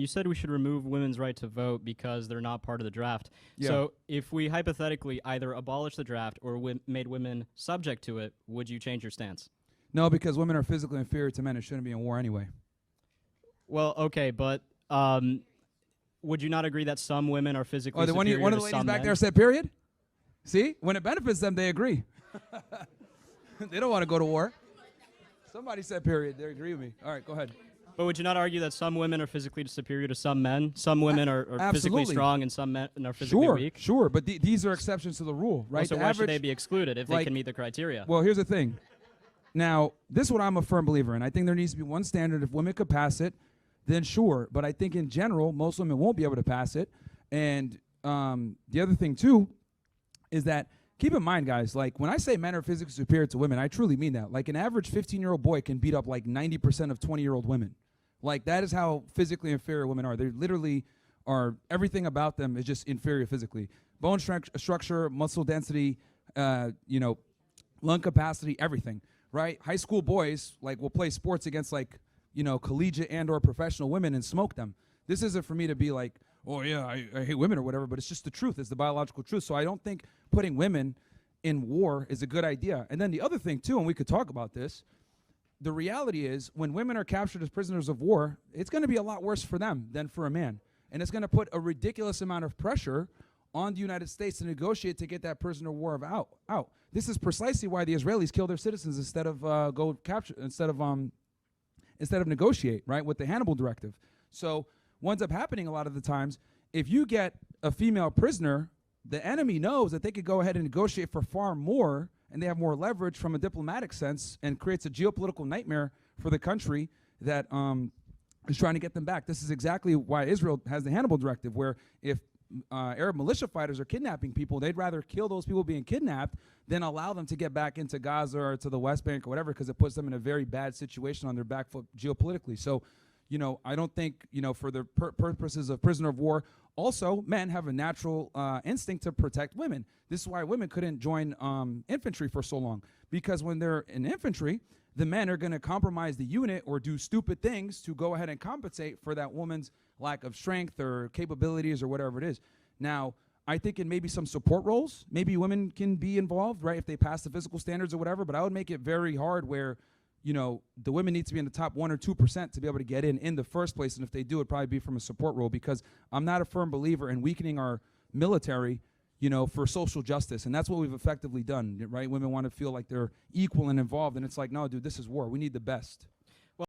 You said we should remove women's right to vote because they're not part of the draft. Yeah. So if we hypothetically either abolish the draft or made women subject to it, would you change your stance? No, because women are physically inferior to men and shouldn't be in war anyway. Well, okay, but would you not agree that some women are physically Oh, the superior one to of the ladies some back men? there said period? See? When it benefits them, they agree. They don't want to go to war. Somebody said period. They agree with me. All right, go ahead. But would you not argue that some women are physically superior to some men? Some women are physically Absolutely. strong and some men are physically weak? Sure, but these are exceptions to the rule, right? Well, so The why should they average- be excluded if they like- can meet the criteria? Well, here's the thing. Now, this is what I'm a firm believer in. I think there needs to be one standard. If women could pass it, then sure. But I think in general, most women won't be able to pass it. And the other thing, too, is that keep in mind, guys, like when I say men are physically superior to women, I truly mean that. Like an average 15-year-old boy can beat up like 90% of 20-year-old women. Like that is how physically inferior women are. They literally are, everything about them is just inferior physically. Bone structure, muscle density, lung capacity, everything, right? High school boys like will play sports against like, collegiate and or professional women and smoke them. This isn't for me to be like, oh yeah, I hate women or whatever, but it's just the truth. It's the biological truth. So I don't think putting women in war is a good idea. And then the other thing too, and we could talk about this, the reality is when women are captured as prisoners of war, it's going to be a lot worse for them than for a man. And it's going to put a ridiculous amount of pressure on the United States to negotiate to get that prisoner of war out. This is precisely why the Israelis kill their citizens instead of instead of negotiate, right, with the Hannibal Directive. So what ends up happening a lot of the times, if you get a female prisoner, the enemy knows that they could go ahead and negotiate for far more, and they have more leverage from a diplomatic sense, and creates a geopolitical nightmare for the country that is trying to get them back. This is exactly why Israel has the Hannibal Directive, where if Arab militia fighters are kidnapping people, they'd rather kill those people being kidnapped than allow them to get back into Gaza or to the West Bank or whatever, because it puts them in a very bad situation on their back foot geopolitically. So, I don't think, for the purposes of prisoner of war, also men have a natural instinct to protect women. This is why women couldn't join infantry for so long, because when they're in infantry, the men are going to compromise the unit or do stupid things to go ahead and compensate for that woman's lack of strength or capabilities or whatever it is. Now, I think in maybe some support roles, maybe women can be involved, right, if they pass the physical standards or whatever, but I would make it very hard where, the women need to be in the top 1 or 2% to be able to get in the first place, and if they do, it'd probably be from a support role, because I'm not a firm believer in weakening our military, for social justice, and that's what we've effectively done, right? Women want to feel like they're equal and involved, and it's like, no, dude, this is war. We need the best.